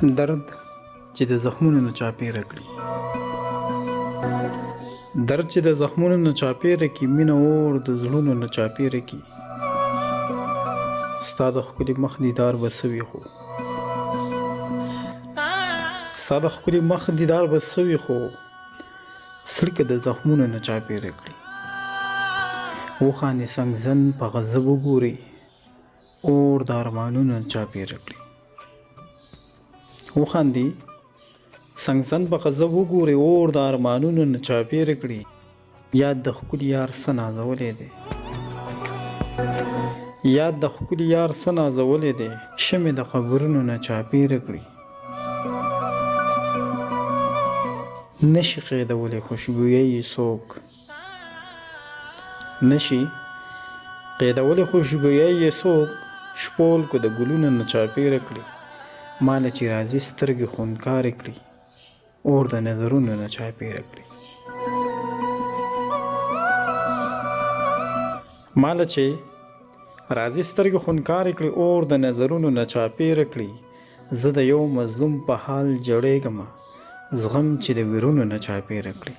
درد چې د زخمونو نه چاپېره کړي، درد چې د زخمونو نه چاپېره کړي، مینه اور د زړونو نه چاپېره کړي. ستا د ښکلي مخ دیدار به څه وي خو ستا د ښکلي مخ دیدار به څه وي خو سړکه د زخمونو نه چاپېره کړي. وخاندې سنګزن په غضب وګوري، اور د ارمانونو نه چاپېره کړي. وخاندې سنګزن په غضب وګوري، اور د ارمانونو نه چاپېره کړي. یاد د ښکلي یار څه نازولی دی، یاد د ښکلي یار څه نازولی دی، شمې د قبرونو نه چاپېره کړي. نشي قیدولی خوشبویۍ یې څوک، نشي قیدولی خوشبویۍ یې څوک، شپول کو د ګلونو نه چاپېره کړي. ماله چې راځي سترګې خونکارې کړي، اور د نظرونو نه چاپېره کړي. ماله چې راځي سترګې خونکارې کړي، اور د نظرونو نه چاپېره کړي. زه د یو مظلوم په حال جړېږمه، زغم چې د ویرونو نه چاپېره کړي.